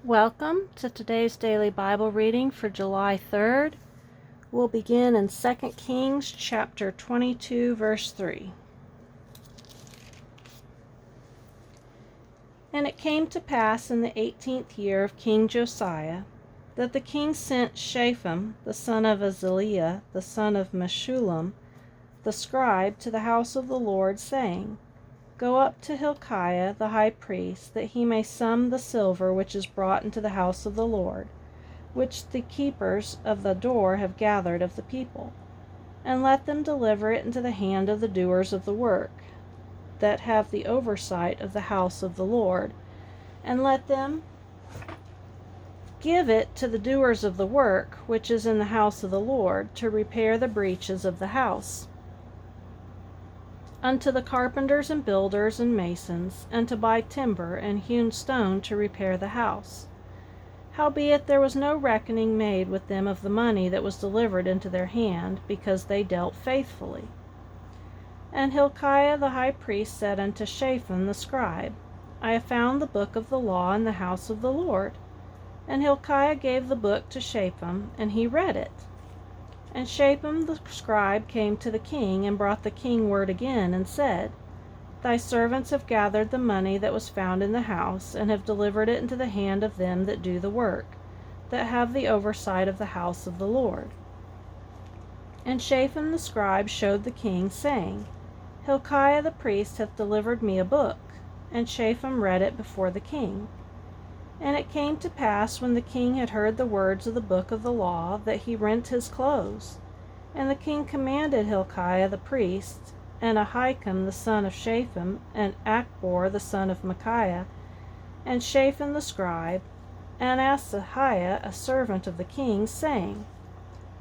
Welcome to today's daily Bible reading for July 3rd. We'll begin in 2 Kings chapter 22, verse 3. And it came to pass in the 18th year of King Josiah, that the king sent Shaphan, the son of Azaliah, the son of Meshullam, the scribe, to the house of the Lord, saying, Go up to Hilkiah the high priest, that he may sum the silver which is brought into the house of the Lord, which the keepers of the door have gathered of the people, and let them deliver it into the hand of the doers of the work, that have the oversight of the house of the Lord, and let them give it to the doers of the work which is in the house of the Lord, to repair the breaches of the house, unto the carpenters and builders and masons, and to buy timber and hewn stone to repair the house. Howbeit there was no reckoning made with them of the money that was delivered into their hand, because they dealt faithfully. And Hilkiah the high priest said unto Shaphan the scribe, I have found the book of the law in the house of the Lord. And Hilkiah gave the book to Shaphan, and he read it. And Shaphan the scribe came to the king, and brought the king word again, and said, Thy servants have gathered the money that was found in the house, and have delivered it into the hand of them that do the work, that have the oversight of the house of the Lord. And Shaphan the scribe showed the king, saying, Hilkiah the priest hath delivered me a book. And Shaphan read it before the king. And it came to pass, when the king had heard the words of the book of the law, that he rent his clothes. And the king commanded Hilkiah the priest, and Ahikam the son of Shaphan, and Achbor the son of Micaiah, and Shaphan the scribe, and Asahiah a servant of the king, saying,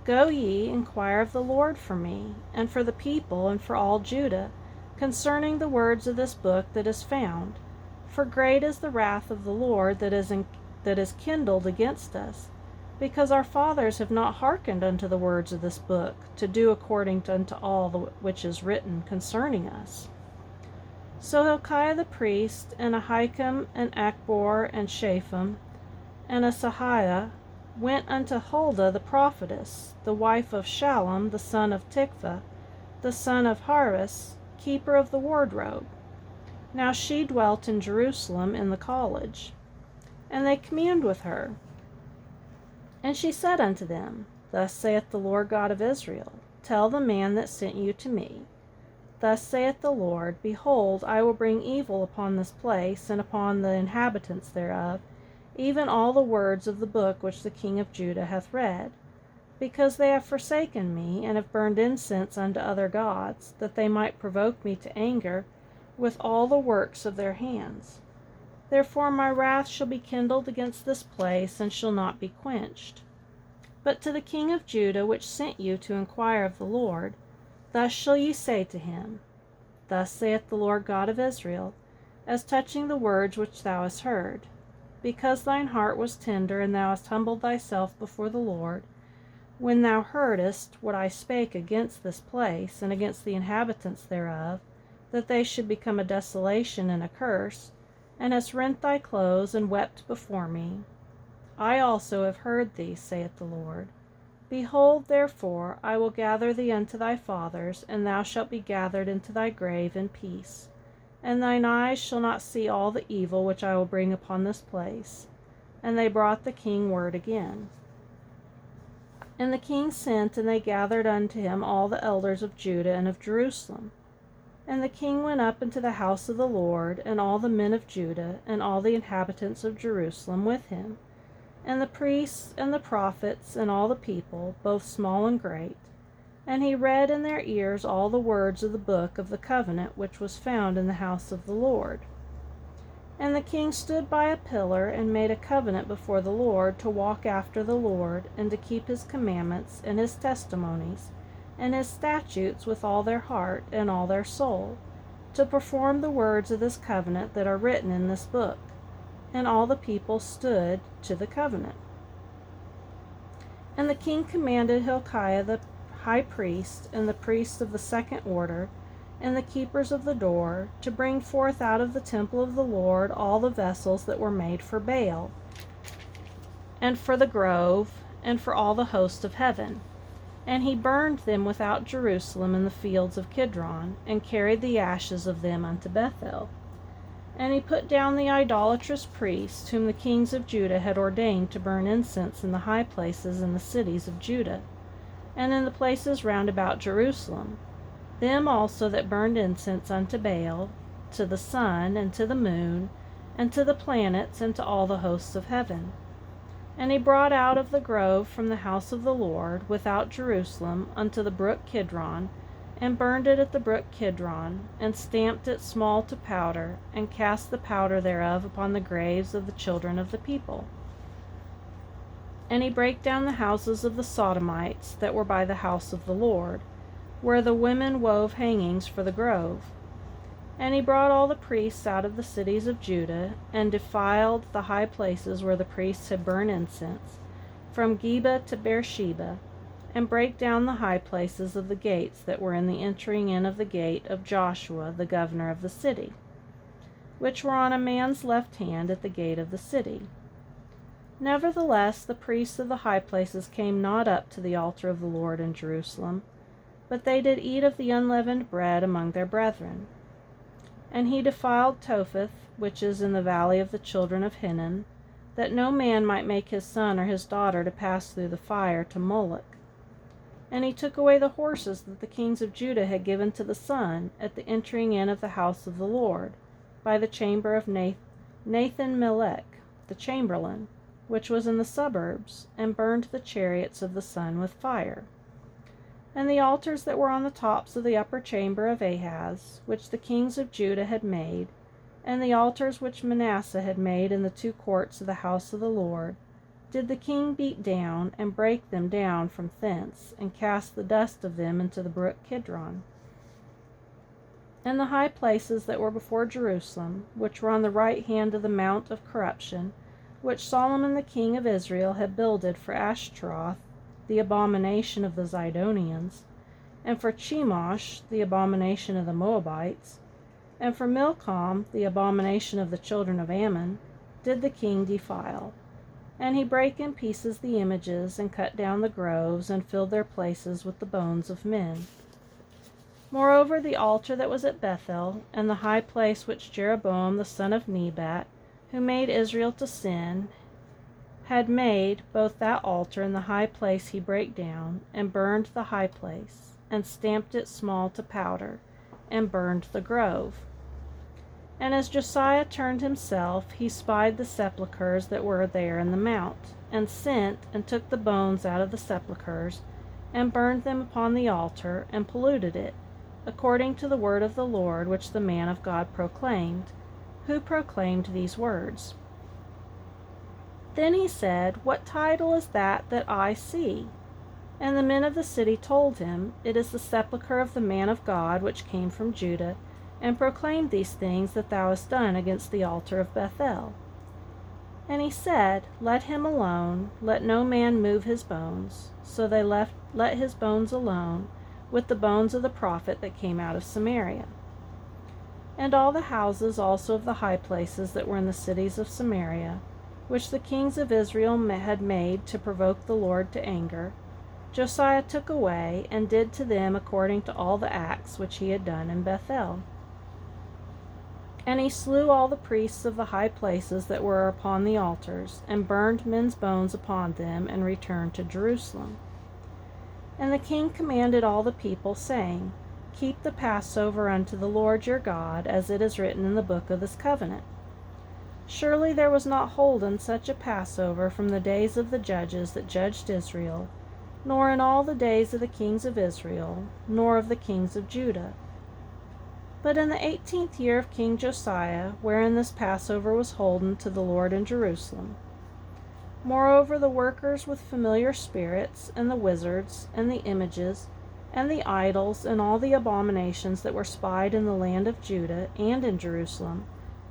Go ye, inquire of the Lord for me, and for the people, and for all Judah, concerning the words of this book that is found. For great is the wrath of the Lord that is kindled against us, because our fathers have not hearkened unto the words of this book, to do according unto all which is written concerning us. So Hilkiah the priest, and Ahikam, and Achbor, and Shaphan, and Asahiah went unto Huldah the prophetess, the wife of Shallum the son of Tikvah, the son of Harus, keeper of the wardrobe. Now she dwelt in Jerusalem in the college. And they communed with her. And she said unto them, Thus saith the Lord God of Israel, Tell the man that sent you to me, Thus saith the Lord, Behold, I will bring evil upon this place, and upon the inhabitants thereof, even all the words of the book which the king of Judah hath read, because they have forsaken me, and have burned incense unto other gods, that they might provoke me to anger with all the works of their hands. Therefore my wrath shall be kindled against this place, and shall not be quenched. But to the king of Judah, which sent you to inquire of the Lord, thus shall ye say to him, Thus saith the Lord God of Israel, as touching the words which thou hast heard, because thine heart was tender, and thou hast humbled thyself before the Lord, when thou heardest what I spake against this place, and against the inhabitants thereof, that they should become a desolation and a curse, and hast rent thy clothes, and wept before me. I also have heard thee, saith the Lord. Behold, therefore, I will gather thee unto thy fathers, and thou shalt be gathered into thy grave in peace. And thine eyes shall not see all the evil which I will bring upon this place. And they brought the king word again. And the king sent, and they gathered unto him all the elders of Judah and of Jerusalem. And the king went up into the house of the Lord, and all the men of Judah, and all the inhabitants of Jerusalem with him, and the priests, and the prophets, and all the people, both small and great. And he read in their ears all the words of the book of the covenant which was found in the house of the Lord. And the king stood by a pillar, and made a covenant before the Lord, to walk after the Lord, and to keep his commandments, and his testimonies, and his statutes with all their heart and all their soul, to perform the words of this covenant that are written in this book. And all the people stood to the covenant. And the king commanded Hilkiah the high priest, and the priests of the second order, and the keepers of the door, to bring forth out of the temple of the Lord all the vessels that were made for Baal, and for the grove, and for all the host of heaven. And he burned them without Jerusalem in the fields of Kidron, and carried the ashes of them unto Bethel. And he put down the idolatrous priests, whom the kings of Judah had ordained to burn incense in the high places in the cities of Judah, and in the places round about Jerusalem, them also that burned incense unto Baal, to the sun, and to the moon, and to the planets, and to all the hosts of heaven. And he brought out of the grove from the house of the Lord, without Jerusalem, unto the brook Kidron, and burned it at the brook Kidron, and stamped it small to powder, and cast the powder thereof upon the graves of the children of the people. And he brake down the houses of the Sodomites that were by the house of the Lord, where the women wove hangings for the grove. And he brought all the priests out of the cities of Judah, and defiled the high places where the priests had burned incense, from Geba to Beersheba, and brake down the high places of the gates that were in the entering in of the gate of Joshua the governor of the city, which were on a man's left hand at the gate of the city. Nevertheless the priests of the high places came not up to the altar of the Lord in Jerusalem, but they did eat of the unleavened bread among their brethren. And he defiled Topheth, which is in the valley of the children of Hinnom, that no man might make his son or his daughter to pass through the fire to Moloch. And he took away the horses that the kings of Judah had given to the sun at the entering in of the house of the Lord, by the chamber of Nathan-Melech, the chamberlain, which was in the suburbs, and burned the chariots of the sun with fire. And the altars that were on the tops of the upper chamber of Ahaz, which the kings of Judah had made, and the altars which Manasseh had made in the two courts of the house of the Lord, did the king beat down, and break them down from thence, and cast the dust of them into the brook Kidron. And the high places that were before Jerusalem, which were on the right hand of the mount of corruption, which Solomon the king of Israel had builded for Ashtaroth, the abomination of the Zidonians, and for Chemosh, the abomination of the Moabites, and for Milcom, the abomination of the children of Ammon, did the king defile. And he brake in pieces the images, and cut down the groves, and filled their places with the bones of men. Moreover, the altar that was at Bethel, and the high place which Jeroboam the son of Nebat, who made Israel to sin, had made, both that altar and the high place he brake down, and burned the high place, and stamped it small to powder, and burned the grove. And as Josiah turned himself, he spied the sepulchres that were there in the mount, and sent, and took the bones out of the sepulchres, and burned them upon the altar, and polluted it, according to the word of the Lord which the man of God proclaimed, who proclaimed these words. Then he said, What title is that I see? And the men of the city told him, It is the sepulchre of the man of God which came from Judah, and proclaimed these things that thou hast done against the altar of Bethel. And he said, Let him alone, let no man move his bones. So they let his bones alone, with the bones of the prophet that came out of Samaria. And all the houses also of the high places that were in the cities of Samaria, which the kings of Israel had made to provoke the Lord to anger, Josiah took away, and did to them according to all the acts which he had done in Bethel. And he slew all the priests of the high places that were upon the altars, and burned men's bones upon them, and returned to Jerusalem. And the king commanded all the people, saying, Keep the Passover unto the Lord your God, as it is written in the book of this covenant. Surely there was not holden such a Passover from the days of the judges that judged Israel, nor in all the days of the kings of Israel, nor of the kings of Judah. But in the 18th year of King Josiah, wherein this Passover was holden to the Lord in Jerusalem. Moreover, the workers with familiar spirits, and the wizards, and the images, and the idols, and all the abominations that were spied in the land of Judah and in Jerusalem,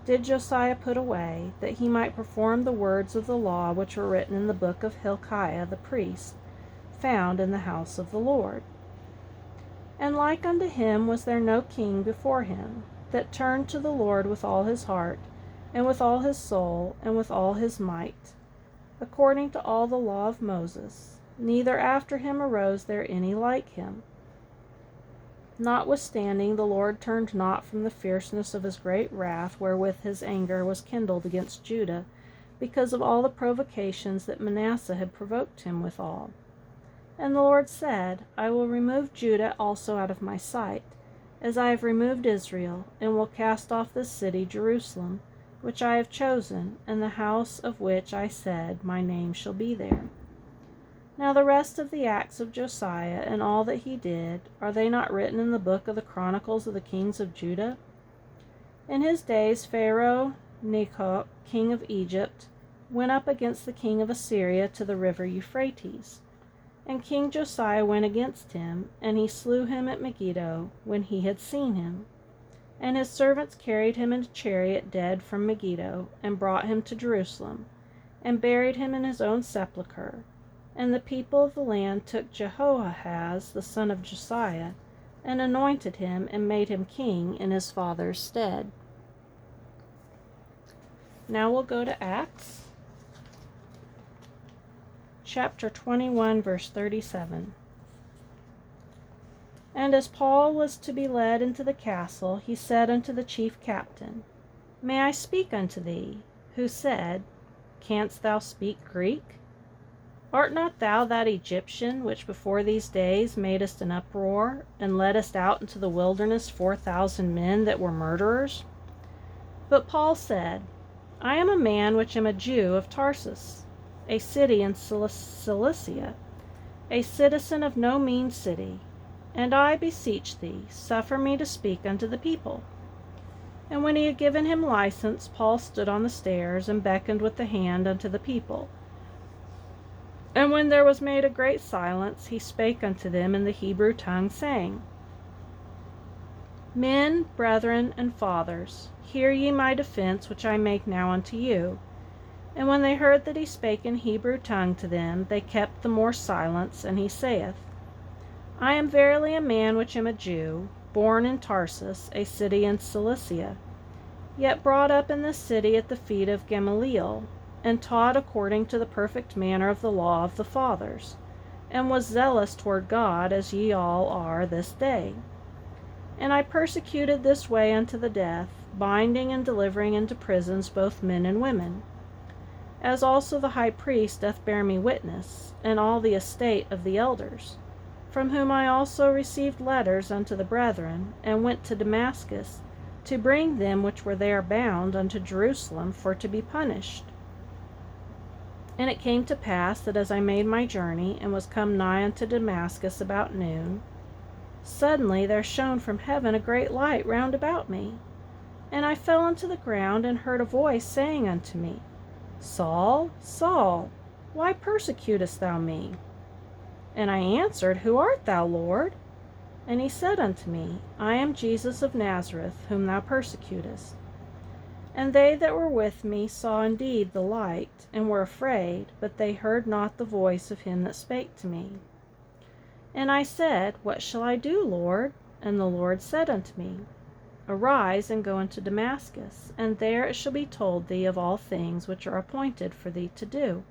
did Josiah put away, that he might perform the words of the law which were written in the book of Hilkiah the priest, found in the house of the Lord. And like unto him was there no king before him, that turned to the Lord with all his heart, and with all his soul, and with all his might, according to all the law of Moses, neither after him arose there any like him. Notwithstanding, the Lord turned not from the fierceness of his great wrath, wherewith his anger was kindled against Judah, because of all the provocations that Manasseh had provoked him withal. And the Lord said, I will remove Judah also out of my sight, as I have removed Israel, and will cast off this city Jerusalem, which I have chosen, and the house of which I said, my name shall be there. Now the rest of the acts of Josiah, and all that he did, are they not written in the book of the Chronicles of the kings of Judah? In his days Pharaoh Necho, king of Egypt, went up against the king of Assyria to the river Euphrates. And King Josiah went against him, and he slew him at Megiddo, when he had seen him. And his servants carried him in a chariot dead from Megiddo, and brought him to Jerusalem, and buried him in his own sepulchre. And the people of the land took Jehoahaz the son of Josiah, and anointed him, and made him king in his father's stead. Now we'll go to Acts chapter 21, verse 37. And as Paul was to be led into the castle, he said unto the chief captain, May I speak unto thee? Who said, Canst thou speak Greek? Art not thou that Egyptian, which before these days madest an uproar, and leddest out into the wilderness 4,000 men that were murderers? But Paul said, I am a man which am a Jew of Tarsus, a city in Cilicia, a citizen of no mean city, and I beseech thee, suffer me to speak unto the people. And when he had given him license, Paul stood on the stairs, and beckoned with the hand unto the people. And when there was made a great silence, he spake unto them in the Hebrew tongue, saying, Men, brethren, and fathers, hear ye my defense which I make now unto you. And when they heard that he spake in Hebrew tongue to them, they kept the more silence. And he saith, I am verily a man which am a Jew, born in Tarsus, a city in Cilicia, yet brought up in this city at the feet of Gamaliel, and taught according to the perfect manner of the law of the fathers, and was zealous toward God, as ye all are this day. And I persecuted this way unto the death, binding and delivering into prisons both men and women. As also the high priest doth bear me witness, and all the estate of the elders, from whom I also received letters unto the brethren, and went to Damascus, to bring them which were there bound unto Jerusalem for to be punished. And it came to pass that as I made my journey, and was come nigh unto Damascus about noon, suddenly there shone from heaven a great light round about me. And I fell unto the ground, and heard a voice saying unto me, Saul, Saul, why persecutest thou me? And I answered, Who art thou, Lord? And he said unto me, I am Jesus of Nazareth, whom thou persecutest. And they that were with me saw indeed the light, and were afraid, but they heard not the voice of him that spake to me. And I said, What shall I do, Lord? And the Lord said unto me, Arise, and go into Damascus, and there it shall be told thee of all things which are appointed for thee to do.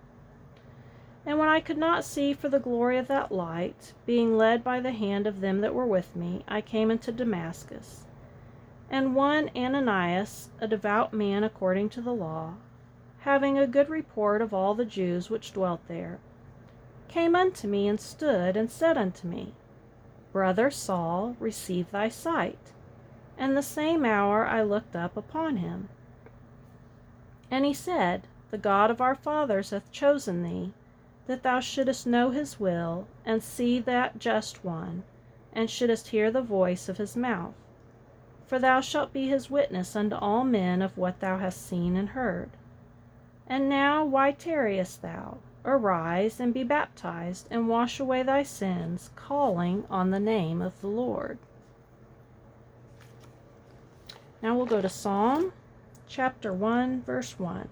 And when I could not see for the glory of that light, being led by the hand of them that were with me, I came into Damascus. And one Ananias, a devout man according to the law, having a good report of all the Jews which dwelt there, came unto me, and stood, and said unto me, Brother Saul, receive thy sight. And the same hour I looked up upon him. And he said, The God of our fathers hath chosen thee, that thou shouldest know his will, and see that just one, and shouldest hear the voice of his mouth. For thou shalt be his witness unto all men of what thou hast seen and heard. And now why tarriest thou? Arise, and be baptized, and wash away thy sins, calling on the name of the Lord. Now we'll go to Psalm chapter 1, verse 1.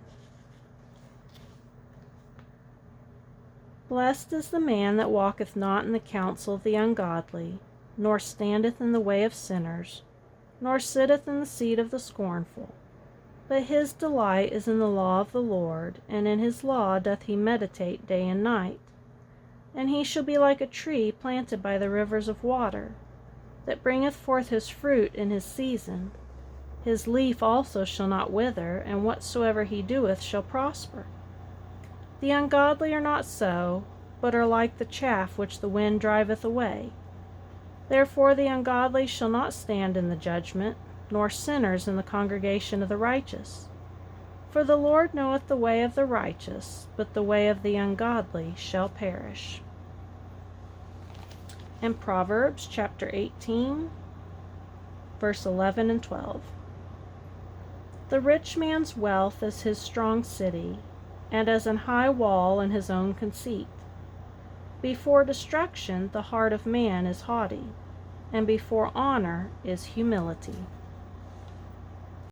Blessed is the man that walketh not in the counsel of the ungodly, nor standeth in the way of sinners, nor sitteth in the seat of the scornful. But his delight is in the law of the Lord, and in his law doth he meditate day and night. And he shall be like a tree planted by the rivers of water, that bringeth forth his fruit in his season. His leaf also shall not wither, and whatsoever he doeth shall prosper. The ungodly are not so, but are like the chaff which the wind driveth away. Therefore the ungodly shall not stand in the judgment, nor sinners in the congregation of the righteous. For the Lord knoweth the way of the righteous, but the way of the ungodly shall perish. And Proverbs chapter 18, verse 11 and 12. The rich man's wealth is his strong city, and as an high wall in his own conceit. Before destruction the heart of man is haughty, and before honor is humility.